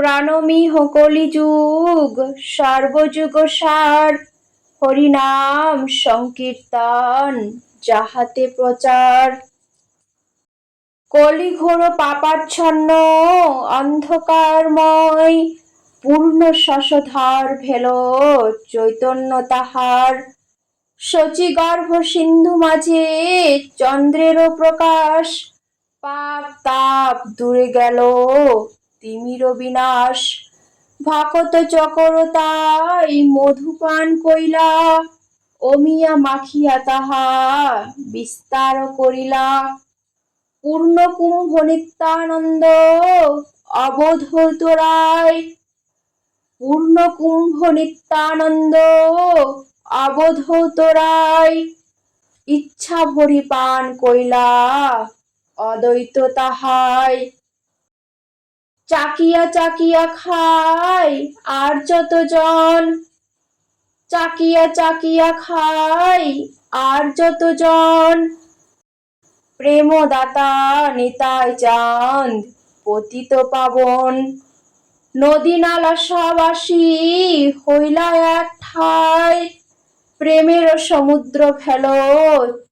প্রাণমিহ কলিযুগ সর্বযুগ সার, হরিনাম সংকীর্তন যাহাতে প্রচার। কলিঘোর পাপাচ্ছন্ন অন্ধকারময়, পূর্ণ শশধর ভেল চৈতন্য তাহার। শচীগর্ভ সিন্ধু মাঝে চন্দ্রেরও প্রকাশ, পাপ তাপ দূরে গেল তিমির বিনাশ। ভকত চকরতাই মধুপান কইলা, অমিয়া মাখিয়া তাহা বিস্তার করিলা। পূর্ণ কুম্ভ নিত্যানন্দ অবধূত রায়, পূর্ণ কুম্ভ নিত্যানন্দ অবধূত রায়। ইচ্ছা ভরি পান কইলা অদ্বৈত তাহাই। চাকিয়া চাকিয়া খায় আর যতজন, চাকিয়া চাকিয়া খায় আর যতজন। প্রেমদাতা নিতাই চাঁদ পতিত পাবন, নদী নালা সব আসি হইলা এক ঠায়। প্রেমের সমুদ্র ফেল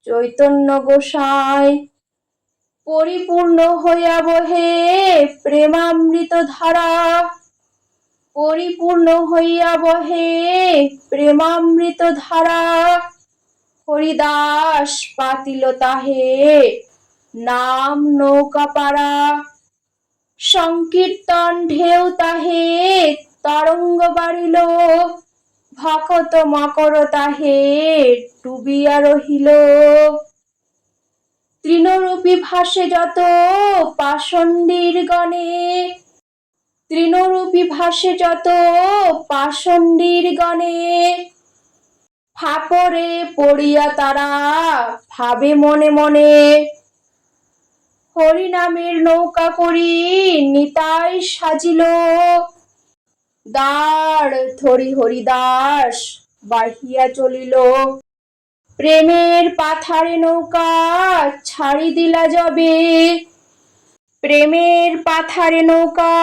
চৈতন্য গোসাই, পরিপূর্ণ হইয়া বহে প্রেমামৃত ধারা। পরিপূর্ণ হইয়া বহে প্রেমামৃত ধারা। হরিদাস পাতিল তাহে নাম নৌকা পারা, সংকীর্তন ঢেউ তাহে তরঙ্গ বাড়িল। ভকত মকর তাহে ডুবিয়া রহিল। তৃণরূপী ভাসে যত পাষণ্ডীর গণে, তৃণরূপী ভাসে যত পাষণ্ডীর গণে। ফাপরে পড়িয়া তারা ভাবে মনে মনে, হরিনামের নৌকা করি নিতাই সাজিল। দাঁড় ধরি হরিদাস বাহিয়া চলিল, প্রেমের পাথারে নৌকা ছাড়ি দিলা যবে। প্রেমের পাথারে নৌকা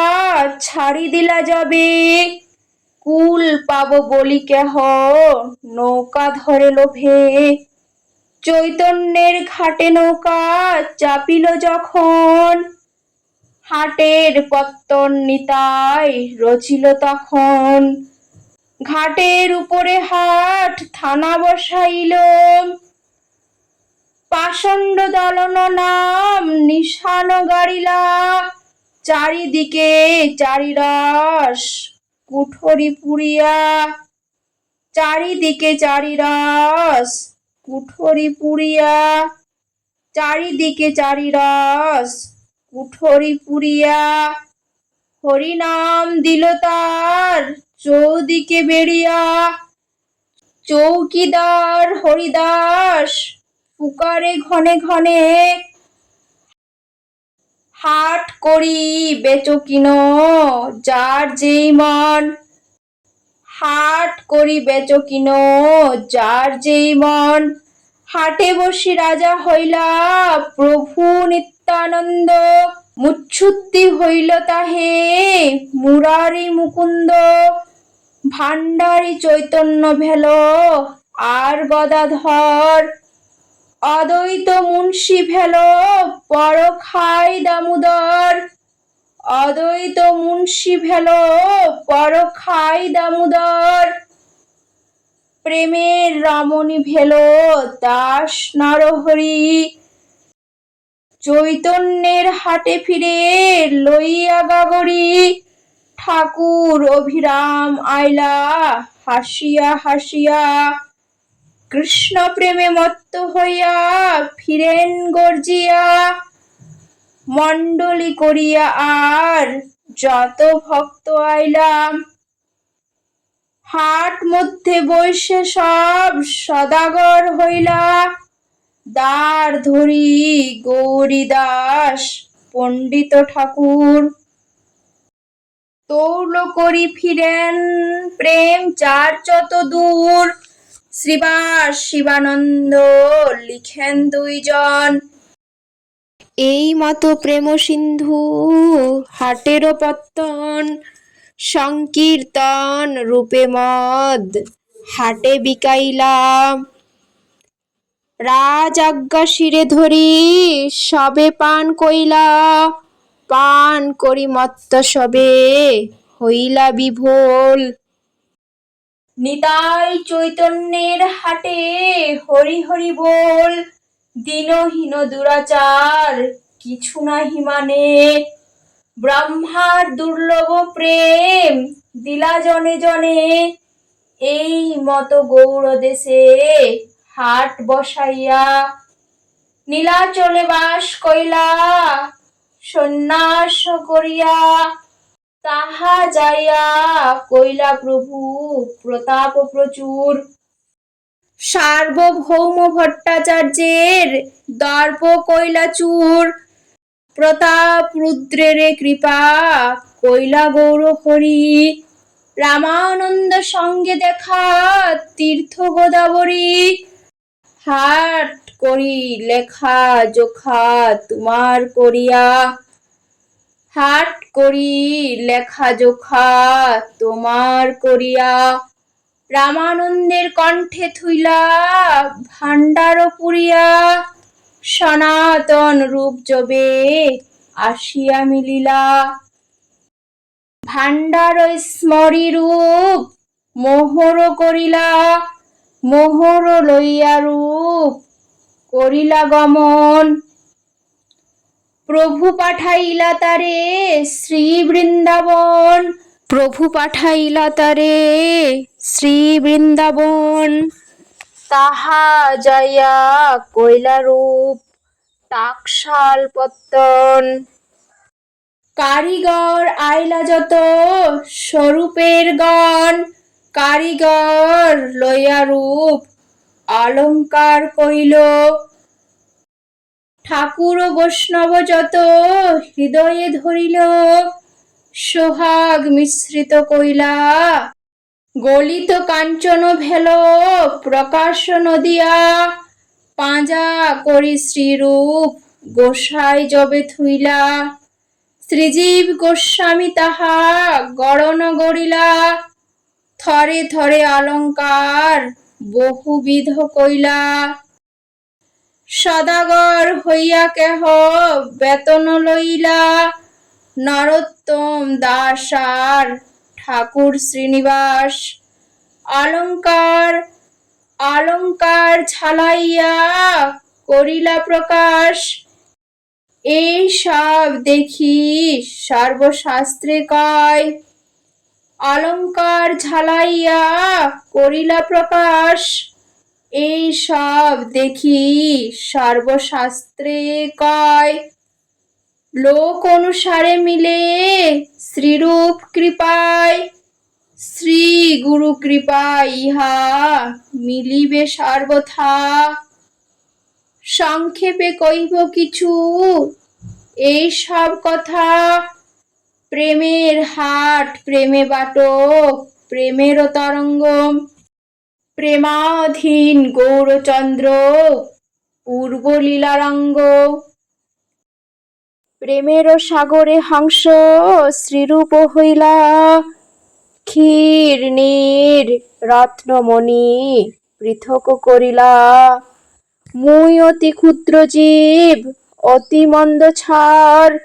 ছাড়ি দিলা যবে। কুল পাব বলি কেহ নৌকা ধরে লোভে। চৈতন্যের ঘাটে নৌকা চাপিল যখন, হাটের পত্তন নিতাই রচিল তখন। ঘাটের উপরে হাট থানা বসাইল, পাষণ্ড দলন নাম নিশান গাড়িলা। চারিদিকে চারিরস কুঠরি পুরিয়া, চারিদিকে চারিরস কুঠরি পুরিয়া। চারিদিকে চারিরস কুঠরি পুরিয়া। হরিনাম দিল তার চৌদিকে বেড়িয়া। চৌকিদার হরিদাস পুকারে ঘনে ঘনে, হাট করি বেচো কিন যার যেই মন। হাট করি বেচো কিন যার যেই মন। হাটে বসি রাজা হইলা প্রভু নিত্যানন্দ, মুচ্ছুদ্দি হইল তাহে মুরারি মুকুন্দ। ভান্ডারী চৈতন্য ভেল আর গদাধর, অদ্বৈত মুন্সী ভেল পরখাই দামোদর। অদ্বৈত মুন্সী ভেল পরখাই দামোদর। প্রেমের রমণী ভেল দাস নরহরি, চৈতন্যের হাটে ফিরে লইয়া গাগরি। ঠাকুর অভিরাম আইলা হাসিয়া হাসিয়া, কৃষ্ণ প্রেমে মত্ত হইয়া ফিরেন গর্জিয়া। মণ্ডলী করিয়া আর যত ভক্ত আইলা, হাট মধ্যে বৈশে সব সদাগর হইলা। দ্বার ধরি গৌরীদাস পণ্ডিত ঠাকুর, তৌল করি ফিরেন প্রেম চার যত দূর। শ্রীবাস শিবানন্দ লিখেন দুইজন, এই মতো প্রেম সিন্ধু হাটেরও পত্তন, সংকীর্তন রূপে মদ হাটে বিকাইলাম। রাজআজ্ঞা শিরে ধরি সবে পান কইলা, পান করি মত্ত সবে হইলা বিভোল। নিতাই চৈতন্যের হাটে হরি হরি বল, দীনহীন দুরাচার কিছু নাহি মানে। ব্রহ্মার দুর্লভ প্রেম দিলা জনে জনে, এই মতো গৌর দেশে হাট বসাইয়া। নীলাচলে বাস কইলা সন্ন্যাস করিয়া, তাহা যাইয়া কইলা প্রভু প্রতাপ প্রচুর। সার্বভৌম ভট্টাচার্যের দর্প কইলা চূর, প্রতাপ রুদ্রের কৃপা কইলা গৌর হরি। রামানন্দ সঙ্গে দেখা তীর্থ গোদাবরী, হাট করি লেখা জোখা তোমার করিয়া। হাট করি লেখা জোখা তোমার করিয়া, রামানন্দের কণ্ঠে থুইলা ভাণ্ডার পুরিয়া। সনাতন রূপ যবে আসিয়া মিলিলা, ভাণ্ডার স্মরি রূপ মোহর করিলা। মোহর লইয়া রূপ করিলা গমন, প্রভু পাঠাইলা তারে শ্রী বৃন্দাবন। প্রভু পাঠাইলা তারে শ্রী বৃন্দাবন। তাহা যাইয়া কইলা রূপ টাকশাল পত্তন। কারিগর আইলা যত স্বরূপের গণ, কারিগর লইয়া রূপ অলঙ্কার কইল। ঠাকুর বৈষ্ণব যত হৃদয়ে ধরিল, সোহাগ মিশ্রিত কইলা গলিত কাঞ্চন ভেল প্রকাশ নদিয়া। পাঁজা করি শ্রীরূপ গোসাই যবে থুইলা, শ্রীজীব গোস্বামী তাহা গড়ন গড়িলা। থরে থরে অলঙ্কার বহুবিধ কইলা, সদাগর হইয়া কেহ বেতন লইলা। নরোত্তম দাস আর ঠাকুর শ্রীনিবাস, অলঙ্কার অলঙ্কার ঝালাইয়া করিলা প্রকাশ। এই সব দেখি সর্বশাস্ত্রে কয়, অলঙ্কার ঝালাইয়া করিলা প্রকাশ। এই সব দেখি সর্বশাস্ত্রে কয়, লোক অনুসারে মিলে শ্রীরূপ কৃপায়। শ্রী গুরু কৃপা ইহা মিলিবে সর্বথা। সংক্ষেপে কইব কিছু এই সব কথা, প্রেমের হাট প্রেমে বাটক প্রেমের তরঙ্গ। প্রেমাধীন গৌরচন্দ্র পূর্ব লীলারঙ্গ, প্রেমের সাগরে হংস শ্রীরূপ হইলা। ক্ষীর নীর রত্নমণি পৃথক করিলা, মুই অতি ক্ষুদ্র জীব অতি মন্দ ছাড়।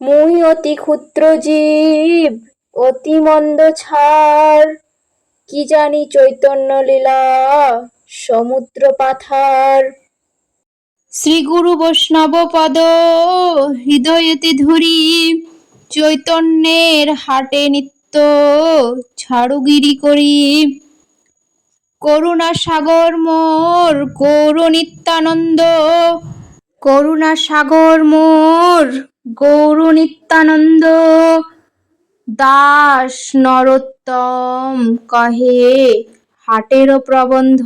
মুই অতি ক্ষুদ্র জীব অতি মন্দ ছাড়, কি জানি চৈতন্য লীলা সমুদ্র পাথার। শ্রী গুরু বৈষ্ণব পদ হৃদয়েতে ধরি, চৈতন্যের হাটে নিত্য ঝাড়ুগিরি করি। করুণা সাগর মোর গৌর নিত্যানন্দ, করুণা সাগর মোর গৌর নিত্যানন্দ। দাস নরোত্তম কহে হাটের প্রবন্ধ,